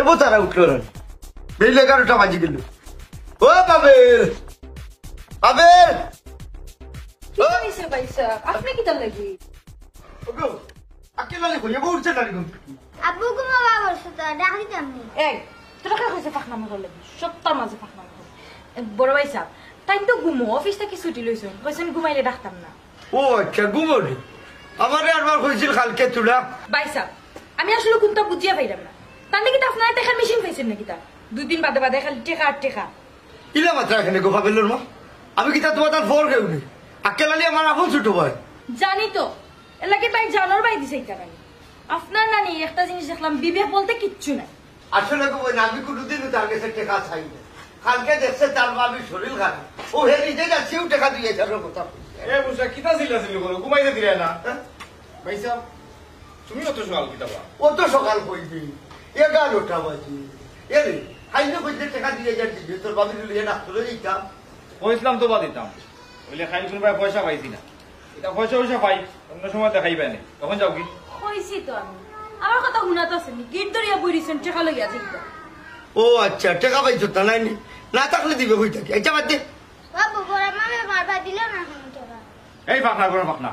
এবো তারা উঠলো না বেল 11টা বাজি গেল ও পাবেল পাবেল কি হইছে ভাইসা আপনি কি তার লাগি ওগো আকেলালে কই এবো উঠছে না ঘুম আব্বু ঘুমা বাবার সাথে ডাক দিতাম নি এই তোরা কা কইছে পাখনামা করলে সপ্তাহ মাঝে পাখনামা করে বড় ভাইসা তাই তো ঘুমো অফিস থেকে ছুটি লইছো কইছেন ঘুমাইলে ডাকতাম না ও আচ্ছা ঘুমোনি আমারে আরবার কইছিল কালকে তুলা ভাইসা আমি আসলে কোনটা বুঝিয়া পাইলাম না তার নাকি তো আপনারা দেখার মেশিন পাইছেন নাকি তা 2 দিন বাদে বাদে খালি টেকা আর টেকা ইলা মাত্রা এখানে গো পাবেলের মা আমি কি তা তোমার তার ফোর কেউনি আকেলালি আমার আপন ছোট ভাই জানি তো এলাকে ভাই জানোর ভাই দিছে এটা নাকি আপনার নানি একটা জিনিস দেখলাম বিবেক বলতে কিচ্ছু নাই আসলে গো বই আমি কোনোদিনও তার কাছে টাকা চাই না কালকে দেখছে তার বাবির শরীর খারাপ ও হে নিজে যাচ্ছেও টাকা দিয়েছে আর কথা এ বুঝা কিতা ছিল করো ঘুমাইতে দিলে না ভাই সাহেব তুমি অত সকাল কিতা বা ও তো সকাল কইবি 11টা বাজে এরে হাইলে কইতে টাকা দিয়ে যাচ্ছি তোর বাবির লিয়ে ডাক্তারে যাইতাম কইছিলাম তো বা দিতাম বলে খাইল শুনবা পয়সা পাইছি না এটা পয়সা পাই অন্য সময় দেখাই পাই না তখন যাও কি কইছি তো আমি আমার কথা শুনাতে আছেন গিট ধরিয়া বইরিছেন টেকা লইয়া যাইতা ও আচ্ছা টাকা পাইছো তা নাই না থাকলে দিবে কই থাকি আচ্ছা বাদ দে বাবু বড় মামা মারবা দিল না কোনো টাকা এই পাখনা করে পাখনা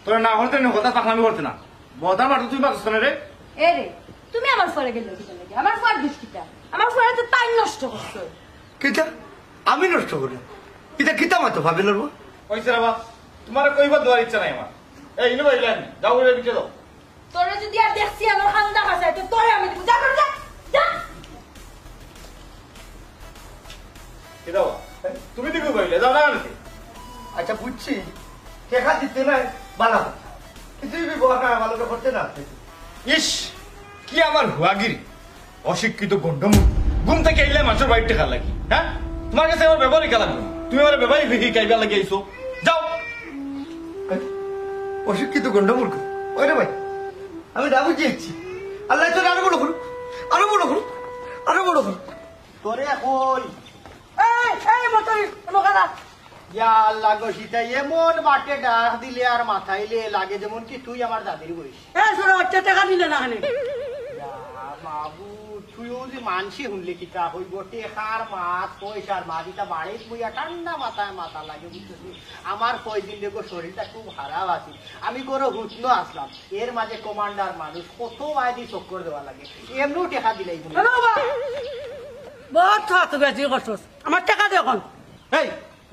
তোর না হতে না কথা পাখনামি করতে না বদা মারতো তুই পাচ্ছ না রে এ রে তুমি আমার ফরে গেল কি লাগে আমার ফর দুষ্কিতা আমার ফরে তো টাইম নষ্ট করছো কিতা আমি নষ্ট করি এটা কিতা মাতো ভাবিল কইছে রে বা তোমার কইবার দেওয়ার ইচ্ছা নাই আমার এই ইনো বাইলাম যাও রে বিকে দাও তোরে যদি আর দেখছি আমার হান্দা খাসায় তো তোরে আমি দিব যা করে যা যা কি দাও তুমি দিকে কইলে যাও না নাকি আচ্ছা বুঝছি টাকা দিতে নাই বালা কিছুই ব্যবহার না ভালো করতে না ইস কি আমার হুয়াগিরি অশিক্ষিত গন্ডমু ঘুম থেকে এলে মানুষের বাড়িতে টাকা লাগি হ্যাঁ তোমার কাছে আমার ব্যবহারই কা লাগবে তুমি আমার ব্যবহারই ফিকি কাইবা লাগি আইছো যাও অশিক্ষিত গন্ডমূর্খ ওই রে ভাই আমি না বুঝিয়েছি আল্লাহ তোর আরো বড় করুক আরো বড় করুক আরো বড় করুক তোরে কই এই মতরি লোকারা ইয়া আল্লাহ গো সীতা এমন বাটে ডাক দিলে আর মাথাইলে লাগে যেমন কি তুই আমার দাদির বয়স এই শোনো আচ্ছা টাকা দিলে না খানে বাবু তুইও যে মানসি শুনলে কিতা হইব টেকার মাছ পয়সার মাছ এটা বাড়িত বইয়া ঠান্ডা মাথায় মাথা লাগে বুঝতেছি আমার কয়দিন দেখো শরীরটা খুব খারাপ আছে আমি কোনো হুতন আসলাম এর মাঝে কমান্ডার মানুষ কত বাইদি চক্কর দেওয়া লাগে এমনিও টেকা দিলেই বহুত খাত বেশি করছস আমার টাকা দে এখন এই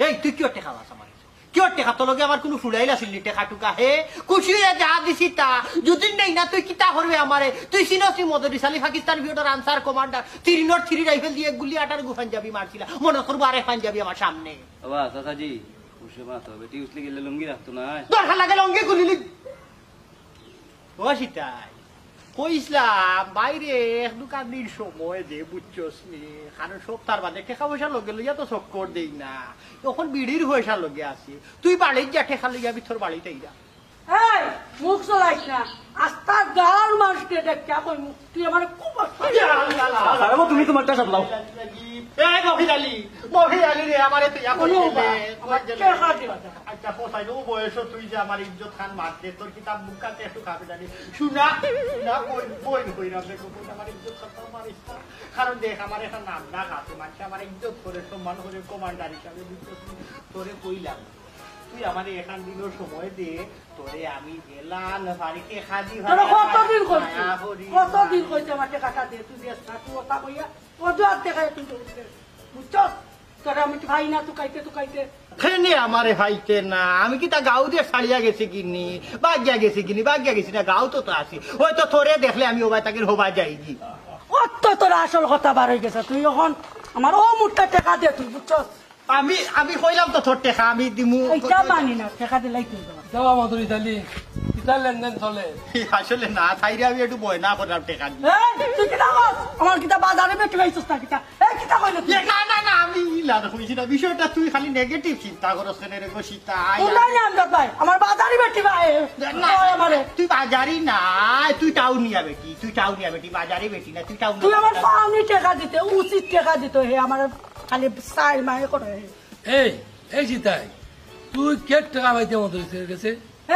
এই তুই কিয় টেকা লাস আমার কিয় টেকা তোর লগে আমার কোনো ফুলাইল আছিল টেকা টুকা হে খুশি হয়ে যা দিছি তা যদি নেই না তুই কিতা করবে আমারে তুই চিনসি মদরি সালি পাকিস্তান ভিউটার আনসার কমান্ডার 303 রাইফেল দিয়ে গুলি আটার পাঞ্জাবি মারছিলা মনে করবো আরে পাঞ্জাবি আমার সামনে বাবা চাচাজি খুশি মাত হবে টিউসলি গেলে লুঙ্গি রাখতো না দরকার লাগে লঙ্গে গুলি ও সীতাই কইসলাম বাইরে এক দোকান দিন সময় যে বুঝছস নি কারণ সপ্তাহ বাদে টেকা পয়সা লগে লইয়া তো চক্কর দেই না এখন বিড়ির পয়সা লগে আছি তুই বাড়ির যা টেকা লইয়া ভিতর বাড়িতে যা এই মুখ চলাইস না আস্তা গাল মারতে দেখ কই মুখ তুই আমার খুব তুমি তোমার টাকা সামলাও এই মহিলালি রে আমারে তুই এখন আচ্ছা পোসাই ও বয়স তুই যে আমার ইজ্জত খান মারতে তোর কিতাব মুখাতে একটু খাবে জানি শুনা না বই কই না দেখো আমার ইজ্জত খান মারিস কারণ দেখ আমার এখন নাম না খাতে মারছে আমার ইজ্জত করে সম্মান করে কমান্ডার হিসাবে তোরে কইলাম তুই আমার এখান দিনের সময় দে তোরে আমি গেলাম বাড়িতে খাদি কতদিন কইছে আমার টাকাটা দে তুই দেখ না তুই ওটা কইয়া কত আর টাকা তুই বুঝছস তোরা আমি ভাই না তুই কাইতে খেনে আমারে ভাইতে না আমি কি তা গাঁও দিয়ে ছাড়িয়া গেছি কিনি বাগিয়া গেছি না গাঁও তো আছি হয়তো তোরে দেখলে আমি ওবাই তাকে হবা যাইনি কত তোর আসল কথা বার হয়ে গেছে তুই এখন আমার ও মুঠটা টাকা দে তুই বুঝছস আমি কইলাম তো তোর টেকা আমি দিমু এইটা মানি না টাকা দিলাই তুই যাওয়া মধুরি চালি কিতার লেনদেন চলে আসলে না থাইরে আমি একটু বয় না করলাম টেকা দিয়ে তুই কিতা আমার কিতা বাজারে বেটে পাইছস না কিতা এই কিতা কইল তুই না আমি লাদ কইছি না বিষয়টা তুই খালি নেগেটিভ চিন্তা করছ কেন রে গোসিতা তুই না আমদার ভাই আমার বাজারে বেটে ভাই না আমারে তুই বাজারি না তুই টাউনিয়া বেটি বাজারে বেটি না তুই টাউন তুই আমার পাওনি টাকা দিতে উচিত টাকা দিতে হে আমার খালি সাইল মায়ে করে এই জিতাই তুই কে টাকা পাইতে মধুরি গেছে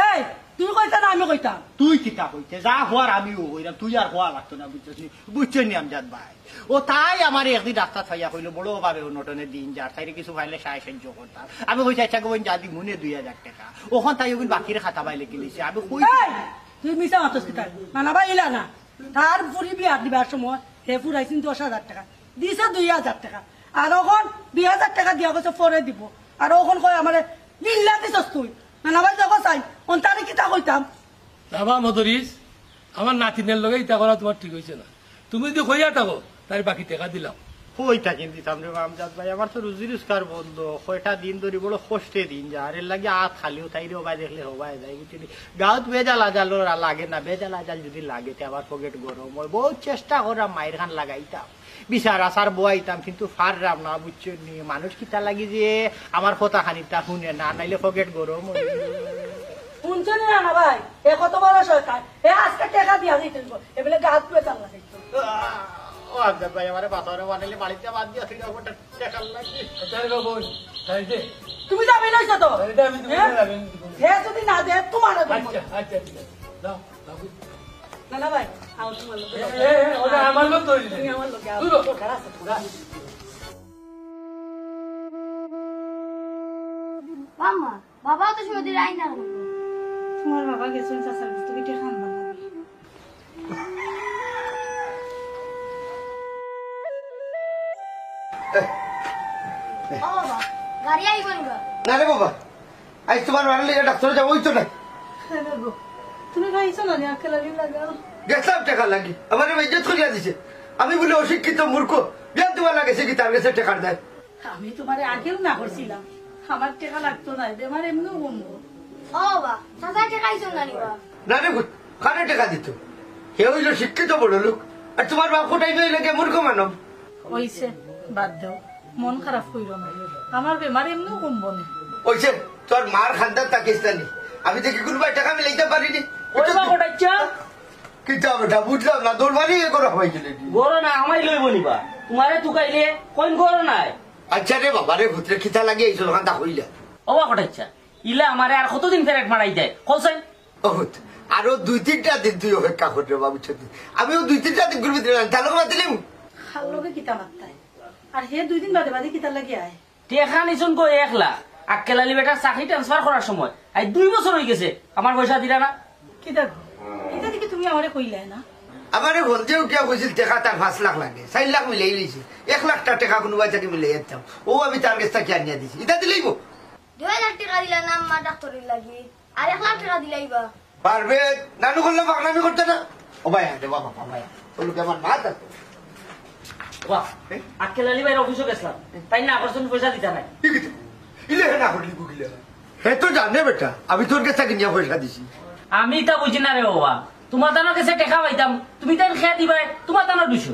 এই তুই কইতা না আমি কইতাম তুই কিতা কইতে যা হওয়ার আমিও হইলাম, তুই আর হওয়া লাগতো না, বুঝছেন নি আমজাদ ভাই। ও তাই আমার একদিন রাস্তা থাইয়া কইলো বড় ভাবে নটনের দিন যার তাই কিছু পাইলে সাহায্য করতাম। আমি কইছি আচ্ছা গোবিন যা দিই মনে 2000 টাকা, ওখান তাই ওগুন বাকির খাতা পাইলে কিনেছি। আমি কই তুই মিশা মাতস কিতা না ভাই ইলা না, তার পুরি বিয়া দিবার সময় হে ফুরাইছেন 10,000 টাকা, দিছে 2000 টাকা, আর ওখন 2000 টাকা দিয়া গেছে পরে দিব, আর ওখন কয় আমারে লিল্লা দিছস তুই না ভাই দেখো চাই অন্তারে কিতা কইতাম। বাবা মদরিস, আমার নাতিনের লগে ইটা করা তোমার ঠিক হয়েছে না। তুমি যদি কইয়া থাকো তাই বাকি টাকা দিলাম। কই থাকেন দিতাম রে আমজাদ ভাই, আমার তো রুজি রোজগার বন্ধ, কয়টা দিন ধরে বড় কষ্টে দিন যা, আর এর লাগে আত খালিও তাই হবাই দেখলে হবাই যায়, বুঝলি। গাঁত বেজাল আজাল লাগে না, বেজাল আজাল যদি লাগে আমার পকেট গরম হয়। বহুত চেষ্টা করাম মায়ের খান লাগাইতাম, বিচার আচার বোয়াইতাম, কিন্তু ফাররাম না, বুঝছেন নি। মানুষ কিতা লাগি যে আমার কথা খানিকটা শুনে না, নাইলে পকেট গরম হয়। শুনছেন না ভাই, এ কত বড় সরকার, এ আজকে টাকা দিয়া দিতে এবেলে গাছ বেচাল লাগে। ও আমজাদ ভাই আমার বাতারে বানাইলে বাড়িতে বাদ দিয়া ঠিক আছে টাকা লাগে। তুমি যাবে না তো, এটা আমি তুমি যাবে। হে যদি না দে তোমার আচ্ছা আচ্ছা ঠিক আছে, দাও দাও। না ভাই আও তোমার লোক ওটা আমার লোক তৈরি, তুমি আমার লোক তুলো। দরকার আছে পুরা। মাম্মা বাবাও তো সৌদি রাই না তোমার বাবা গেছেন চাচার তুমি টাকা আনবা না। ও বাবা গাড়ি আইব নিবা না রে বাবা, আজ তোমার বাড়ি ডাক্তার যাবো তো না, তুমি খাইছো না আজকাল লাগাও গেছিলাম টাকা লাগি, আমার ইজ্জত করিয়া দিছে। আমি বলে অশিক্ষিত মূর্খ, বিয়ান তোমার লাগেছে কি তার কাছে টাকার দেয়। আমি তোমার আগেও না করছিলাম, আমার টাকা লাগতো না, বেমার এমনিও কমবো। ও বাবা চাচা টাকা আইছো না নিবা না রে ভূত, কানে টাকা দিত, হে হইল শিক্ষিত বড় লোক, আর তোমার বাপ কোটাই লাগে মূর্খ মানব। হইছে বাদ দাও, মন খারাপ কইরো না, আমার বেমার এমনিও কমবো না। ওইছে তোর মার খান্দার তাকিস্তানি, আমি দেখি কোনবাই টাকা মিলাইতে পারিনি। কি যাবে বুঝলাম না, দৌড় মারি করে হবাই গেলে গরো না আমাই লইব নিবা, তোমারে তুকাইলে কইন গরো নাই। আচ্ছা রে বাবা রে ভূতরে খিতা লাগে এই দোকানটা হইলা অবা কটাইছা ইলা আমারে আর কতদিন ফেরেট মারাই যায় কইছেন। বহুত আরো 2-3টা দিন তুই অপেক্ষা করতে বাবু ছোট, আমিও 2-3টা দিন ঘুরবি তাহলে দিলাম খাল লোকে কিতা মাত্তায়, আর হে 2 দিন বাদে বাদে কিতা লাগে আয়। টেকা নিছুন কই 1 লাখ, আক্কেলালি বেটার চাকরি ট্রান্সফার করার সময় আই 2 বছর হয়ে গেছে, আমার পয়সা দিলা না। কিতা কিতা দিকে তুমি আমারে কইলে না, আমারে বলতেও কে কইছিল টাকা তার 5 লাখ লাগে, 4 লাখ মিলাই লইছে, 1 লাখ টাকা কোনোবাই থেকে মিলাই যেতাম, ও আমি তার কাছ থেকে আনিয়া দিছি, এটা দিলেইব 2000 টাকা দিলা না মা ডাক্তারের লাগি, আর 1 লাখ টাকা দিলাইবা পারবে। নানু করলে বাগনামি করতে না, ও ভাই আরে বাবা ভাই বলো কি আমার মা আছে বাহ আক্কেলালি ভাই অফিসে গেছলাম, তাই না করছেন পয়সা দিতা নাই। ঠিক আছে ইলে না করলি গুগিলে হে তো জানে বেটা, আমি তোর কাছে কিনিয়া পয়সা দিছি। আমি তা বুঝি না রে বাবা, তোমার দানোর কাছে টেকা পাইতাম, তুমি তাই খেয়ে দিবাই, তোমার দানোর 200।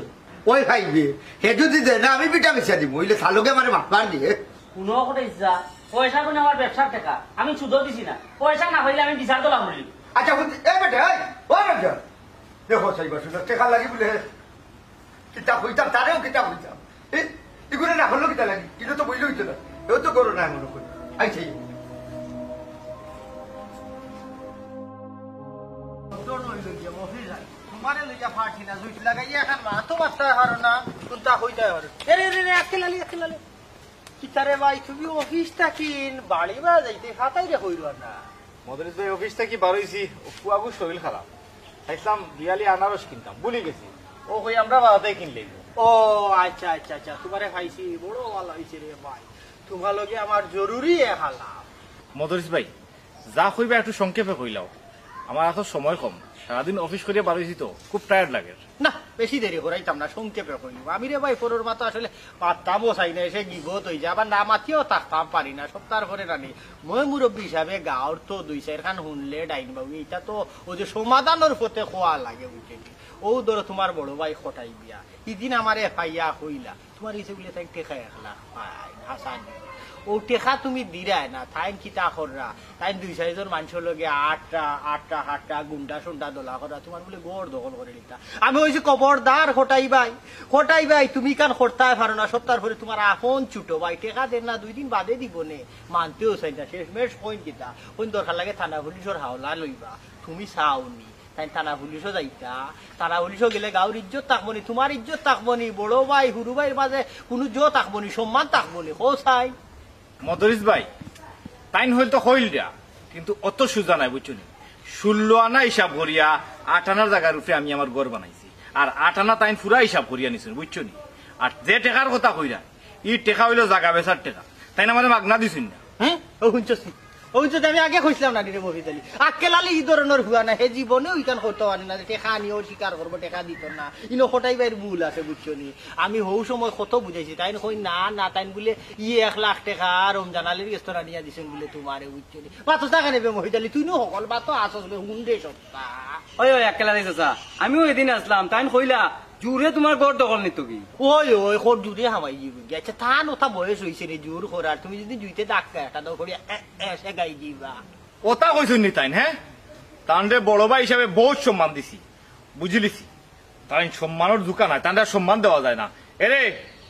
ওই খাইবে হে যদি দেয় না আমি পিঠা মিশা দিব, ওইলে সালোকে মানে মারবার দিয়ে কোনো কথা ইচ্ছা পয়সা কোন আমার ব্যবসার টাকা, আমি সুদও দিছি না, পয়সা না হইলে আমি বিচার তোলা করি। আচ্ছা বলছি এ বেটা ও বেটা দেখো সাইবা শুনে টাকা লাগি বলে কিতাব হইতাম তারেও কিতাব হইতাম, এগুলো না হলো কিতা লাগি, কিন্তু তো বইলে হইতো না, এও তো করো না মনে করি। আচ্ছা তোমারে লইয়া ফাটি না জুইট লাগাইয়া এখন মাতো বাচ্চা হার না কোনটা হইতা হার রে আকেলালি কিতারে ভাই তুমি অফিস থাকিন বাড়ি বা যাইতে খাতাই রে হইল না। মদরিস ভাই অফিস থেকে বার হইছি, ফুয়াবু শরীর খারাপ, চাইছিলাম দিয়ালি আনারস কিনতাম, ভুলে গেছি, ও কই আমরা বাড়াতেই কিনলে। ও আচ্ছা আচ্ছা আচ্ছা তোমারে খাইছি, বড় ভালো হয়েছে রে ভাই, তোমার লগে আমার জরুরি হালাম। মদরিস ভাই যা কইবা একটু সংক্ষেপে কইলাও, আমার এত সময় কম, সারাদিন অফিস করিয়া বার হইছি তো খুব টায়ার্ড লাগে। না বেশি দেরি করাইতাম না, সংক্ষেপে কইলাম। আমি রে ভাই ফোরের মাতো আসলে পাত্তাম বসাই না, এসে গিগত হয়ে যায়, আবার না মাতিও থাকতাম পারি না, সপ্তাহ পরে রানি মই মুরব্বী হিসাবে গাঁৱৰ তো 2-4 খান শুনলে ডাইন বাবু এটা তো ও যে সমাধানের পথে খোয়া লাগে বুঝলি। ও ধরো তোমার বড় ভাই খটাই বিয়া, ইদিন আমারে পাইয়া কইলা তোমার ইসে বলে তাই টেকা 1 লাখ পাই হাসান, ও টেকা তুমি দিরাই না, তাই কিতা কররা, তাই 2-4 জন মানুষের লগে আটটা গুন্ডা সুন্ডা দোলা করা, তোমার বলে গড় দখল করে দিতা। আমি হয়েছি খবরদার খটাই ভাই, হঠাই ভাই তুমি কান করতে পারো না সপ্তাহ পরে তোমার আপন ছুটো ভাই টেকা দেন না 2 দিন বাদে দিব নে মানতেও চাই না শেষমেশ কইন কিতা কোন দরকার লাগে থানা পুলিশের হাওলা লইবা তুমি চাওনি তাই থানা পুলিশও যাইতা থানা পুলিশও গেলে গাঁর ইজ্জত থাকবনি তোমার ইজ্জত থাকবনি বড় ভাই হুরু ভাইয়ের মাঝে কোনো জো থাকবনি সম্মান থাকবনি কো চাই মদরিস ভাই তাইন হইল তো হইল দিয়া কিন্তু অত সুজা নাই বুঝছনি 16 আনা হিসাব করিয়া 8 আনার জায়গার উপরে আমি আমার ঘর বানাইছি আর 8 আনা তাইন পুরা হিসাব করিয়া নিছেন বুঝছনি আর যে টাকার কথা কইরা ই টাকা হইলো জায়গা বেচার টাকা তাই না আমাদের মাগনা দিছেন না হ্যাঁ ও শুনছি আমি আগে কইছিলাম না রে মফিজ আলী আক্কেলালি ই ধরনের হুয়া না হে জীবনে ওইখান করতে পারে না টেকা নিয়েও স্বীকার করবো টেকা দিত না ইনো কোটাই বাইর ভুল আছে বুঝছনি আমি হৌ সময় কত বুঝাইছি তাই কই না না তাই বলে 1 লাখ টাকা রমজান আলীর রেস্তোরাঁ নিয়ে দিছেন বলে তোমারে বুঝছনি বাতো টাকা নেবে মফিজ আলী তুই নো সকল বাতো আসস হুন্ডে সপ্তাহ ওই ওই একলা নাই চাচা আমিও এদিন আসলাম তাই কইলা জুরে তোমার ঘর দখল নিত কি ওই ওই খোর জুড়ে হামাই যাবি আচ্ছা থান ওটা বয়স হয়েছে রে জোর করার তুমি যদি জুইতে ডাক্কা এটা দাও করে এসে গাই দিবা ওটা কইছেন নি তাইন হ্যাঁ তান্ডে বড় ভাই হিসাবে বহুত সম্মান দিছি বুঝলিছি তাই সম্মানের দোকান নাই তান্ডে সম্মান দেওয়া যায় না এরে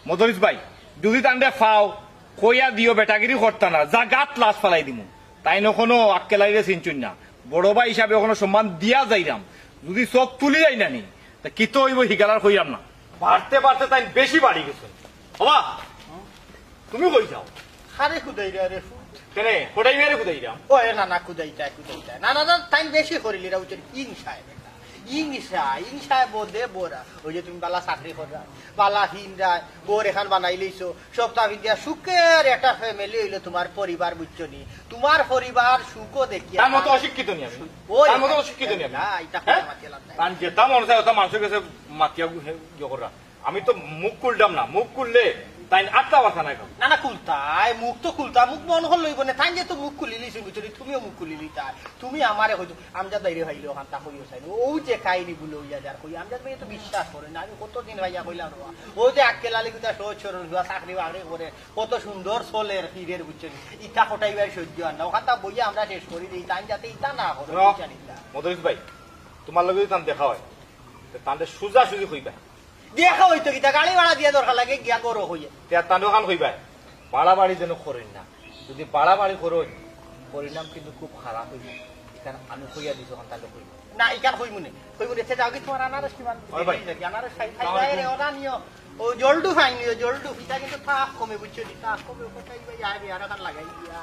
মদরিস ভাই যদি তান্ডে ফাও কইয়া দিও বেটাগিরি করতা না যা গাত লাশ ফালাই দিমু তাই কোনো আক্কেলাইরে চিনচুন না বড় ভাই হিসাবে কোনো সম্মান দিয়া যাইরাম যদি চোখ তুলি যাই না নি তা কি তো হইব হিগালার কইরাম না বাড়তে বাড়তে তাই বেশি বাড়ি গেছে বাবা তুমি কই যাও আরে খুদাই রে কেনে কোটাই মেরে কোথায় যাও ও না না কুদাইতা না না না টাইম বেশি করিলি রা উচিত ইংসা বোধে বোরা ওই যে তুমি বালা চাকরি করা বালা হিন্দা বোর এখান বানাই লইছো সপ্তাহ বিদ্যা সুখের একটা ফ্যামিলি হইলো তোমার পরিবার বুঝছনি তোমার পরিবার সুখও দেখিয়া তার মতো অশিক্ষিত নি আমি ওই তার মতো অশিক্ষিত নি আমি না এটা কথা মাতিয়ালাম না কারণ যেটা মনে চায় ওটা মানুষের কাছে মাতিয়া জগরা আমি তো মুখ খুলতাম না মুখ খুললে তাই আটটা বাসা নাই না না খুলতাই মুখ তো খুলতা মুখ মন হল লইব না তাই যে তো মুখ খুলিলি বুঝছনি তুমিও মুখ খুলিলি তাই তুমি আমারে হইতো আমজাদ বাইরে ভাইলো হান্তা কইও চাই ও যে কাহিনী বলে হইয়া যার কই আমজাদ ভাই তো বিশ্বাস করে না আমি কতদিন ভাইয়া কইলাম ও যে আক্কেলালি গুতা সহজ সরল হুয়া চাকরি বাকরি করে কত সুন্দর চলের ফিরের বুঝছনি ইটা কোটাইবার সহ্য আর না ওখানটা বইয়া আমরা শেষ করি দিই তাই যাতে ইটা না করে মদরিস ভাই তোমার লগে যদি তান দেখা হয় তান্ডে সুজা সুজি কইবা দেখা হইতো কিতা গাড়ি ভাড়া দিয়া দরকার লাগে গিয়া করো হইয়া তান্ডে খান কইবা বাড়াবাড়ি যেন করেন না যদি বাড়াবাড়ি করেন পরিণাম কিন্তু খুব খারাপ হইবে এখানে আমি কইয়া দিছো তান্ডে কইবা না ইকার কইমুনে সে যাও কি তোমার আনারস কিমান আনারস খাই খাই রে ওরা নিও ও জলডু খাই নিও জলডু এটা কিন্তু থাক কমে বুঝছো নি থাক কমে কোথায় ভাই আয় আর লাগাই দিয়া